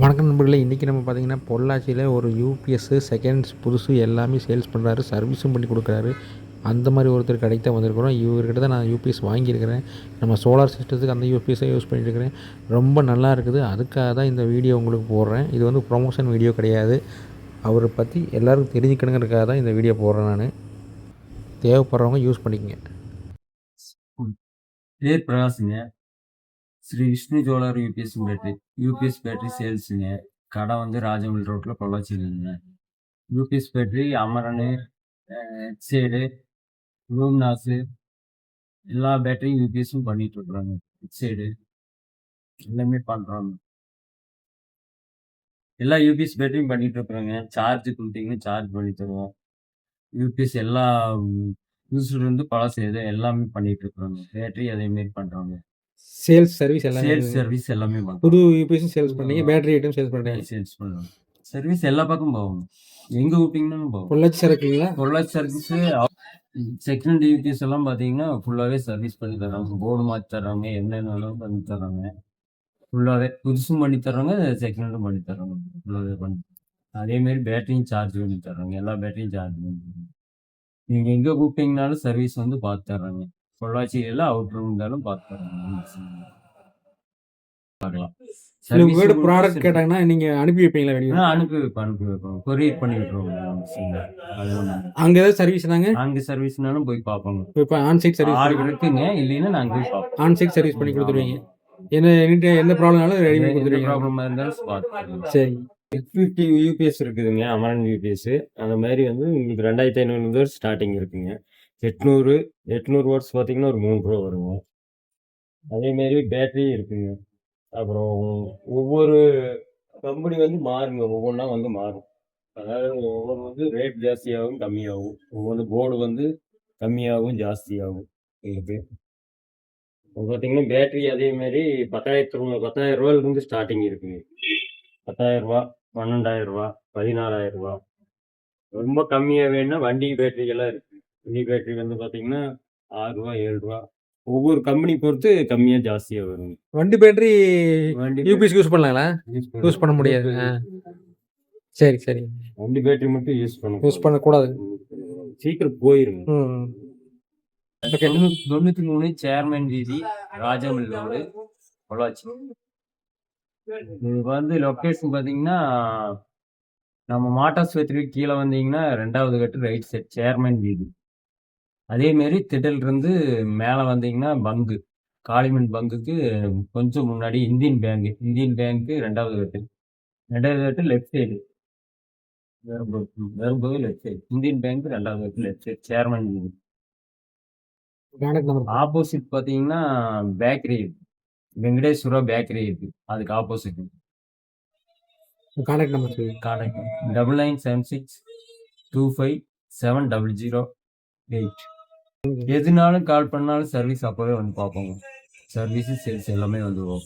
வணக்கம் நண்பர்களே, இன்றைக்கி நம்ம பார்த்திங்கன்னா பொள்ளாச்சியில் ஒரு யூபிஎஸ்ஸு செகண்ட்ஸ் புதுசு எல்லாமே சேல்ஸ் பண்ணுறாரு, சர்வீஸும் பண்ணி கொடுக்குறாரு. அந்த மாதிரி ஒருத்தர் கடைக்கு தான் வந்திருக்கிறோம். இவர்கிட்ட தான் நான் யூபிஎஸ் வாங்கியிருக்கிறேன். நம்ம சோலார் சிஸ்டத்துக்கு அந்த யூபிஎஸ்ஸை யூஸ் பண்ணிட்டுருக்கிறேன். ரொம்ப நல்லா இருக்குது. அதுக்காக தான் இந்த வீடியோ உங்களுக்கு போடுறேன். இது வந்து ப்ரொமோஷன் வீடியோ கிடையாது. அவரை பற்றி எல்லோருக்கும் தெரிஞ்சுக்கணுங்கிறதுக்காக தான் இந்த வீடியோ போடுறேன் நான். தேவைப்படுறவங்க யூஸ் பண்ணிக்கங்க. பேர் பிரகாஷுங்க. Sri Vishnu solar UPS battery சேல்ஸுங்க. கடை வந்து ராஜமல் ரோட்டில் பொள்ளாச்சியிலுங்க. யூபிஎஸ் பேட்டரி அமரனு, ஹெச்சைடு, லூம்னாஸு எல்லா பேட்டரியும் யூபிஎஸும் பண்ணிட்டு இருக்கிறாங்க. ஹெச்சைடு எல்லாமே பண்ணுறாங்க. எல்லா யூபிஎஸ் பேட்டரியும் பண்ணிட்டு இருக்கிறாங்க. சார்ஜ் கொடுத்தீங்கன்னா சார்ஜ் பண்ணி தருவோம். யூபிஎஸ் எல்லா புதுசுலேருந்து பழசு எல்லாமே பண்ணிட்டு இருக்கிறாங்க. பேட்டரி அதேமாரி பண்ணுறாங்க. சேல்ஸ் சர்வீஸ் எல்லாமே சர்வீஸ் எல்லாமே பண்ணுறோம். புது யூபிஎஸும் சேல்ஸ் பண்ணீங்க, பேட்டரி ஐட்டம் சேல்ஸ் பண்ணுறீங்க. சேல்ஸ் பண்ணுறோம். சர்வீஸ் எல்லா பக்கம் போகும். எங்கே விட்டிங்கன்னு போகும். பொள்ளாச்சி சரக்குங்களா? பொள்ளாச்சி சர்வீஸு செகண்ட் யூபிஎஸ் எல்லாம் பார்த்தீங்கன்னா ஃபுல்லாகவே சர்வீஸ் பண்ணி தர்றாங்க. போர்டு மாற்றி தர்றாங்க, என்னென்னாலும் பண்ணி தர்றாங்க. ஃபுல்லாகவே புதுசும் பண்ணி தர்றாங்க, செகண்டும் பண்ணி தர்றாங்க. ஃபுல்லாகவே பண்ணி அதேமாரி பேட்டரியும் சார்ஜ் பண்ணி தர்றாங்க. எல்லா பேட்டரியும் சார்ஜ் பண்ணி தர்றாங்க. நீங்கள் எங்கே கூப்பிட்டீங்கனாலும் சர்வீஸ் வந்து பார்த்து தர்றாங்க. பொள்ளாச்சியில் அவுட்ரு இருந்தாலும் பார்த்து தர்றாங்க. பார்க்கலாம். உங்களோட ப்ராடக்ட் கேட்டாங்கன்னா நீங்கள் அனுப்பி வைப்பீங்களா வெளியே? அனுப்பி வைப்போம். கொரியர் பண்ணி விட்டுருவோம். அங்கே ஏதாவது சர்வீஸ்னாங்க? அங்கே சர்வீஸ்னாலும் போய் பார்ப்போங்க. இப்போ ஆன்சைட் சர்வீஸ் இருக்குங்க, இல்லைன்னா நாங்கள் போய் பார்ப்போம். ஆன்சைட் சர்வீஸ் பண்ணி கொடுத்துருவீங்க. எந்த ப்ராப்ளம்னாலும் ரெடி பண்ணி கொடுத்துருவீங்க. ப்ராப்ளமாக இருந்தாலும் பார்த்து. சரி. 50 யூபிஎஸ் இருக்குதுங்க, அமரன் யூபிஎஸ். அந்த மாதிரி வந்து உங்களுக்கு 2500 ஸ்டார்டிங் இருக்குங்க. 800 வாட்ஸ் பார்த்தீங்கன்னா ஒரு 3 ரூபா வருங்க. அதேமாரி பேட்டரி இருக்குங்க. அப்புறம் ஒவ்வொரு கம்பெனி வந்து மாறுங்க, ஒவ்வொன்றா வந்து மாறும். அதாவது ஒவ்வொரு வந்து ரேட் ஜாஸ்தியாகும், கம்மியாகும். ஒவ்வொரு போர்டு வந்து கம்மியாகும், ஜாஸ்தியாகும். உங்களுக்கு இப்போ பார்த்தீங்கன்னா பேட்டரி அதேமாரி 10,000 ரூபாயிலிருந்து ஸ்டார்டிங் இருக்குங்க. 10,000 ரூபா, 12,000 ரூபா, 14,000 ரூபா. ரொம்ப கம்மியாக வேணும்னா வண்டி பேட்டரிகள்லாம் இருக்குது. வண்டி பேட்டரி வந்து பார்த்தீங்கன்னா 6 ரூபா, 7 ரூபா. ஒவ்வொரு கம்பெனி பொறுத்து கம்மியா ஜாஸ்தியா வரும். வண்டி பேட்டரி யூபிஎஸ் யூஸ் பண்ணலாங்களா? யூஸ் பண்ண முடியாது. சரி சரி. வண்டி பேட்டரி மட்டும் யூஸ் பண்ணக்கூடாது, சீக்கிரம் போயிருங்க. 93 சேர்மன் வீதி, ராஜமல் ரோடு, பொள்ளாச்சி. இது வந்து லொக்கேஷன் பார்த்தீங்கன்னா நம்ம மாட்டாஸ்பத்திரிக்கு கீழே வந்தீங்கன்னா 2வது கட்டு ரைட் சைட் சேர்மன் வீதி. அதேமாரி திடலிருந்து மேலே வந்தீங்கன்னா பங்கு, காளிமன் பங்குக்கு கொஞ்சம் முன்னாடி இந்தியன் பேங்க்கு 2வது கட்டு லெஃப்ட் சைடு. வரும்போது லெஃப்ட் சைடு இந்தியன் பேங்க் 2வது கட்டு லெஃப்ட் சைடு சேர்மன் வீதி. ஆப்போசிட் பார்த்தீங்கன்னா பேக்கரி இருக்கு, வெங்கடேஸ்வரா பேக்கரி இருக்கு. அதுக்கு ஆப்போசிட் கான்டாக்ட் நம்பர் 9976257008. எதுனாலும் கால் பண்ணாலும் சர்வீஸ் அப்போவே வந்து பார்ப்போங்க. சர்வீஸு சேல்ஸ் எல்லாமே வந்துடுவோம்.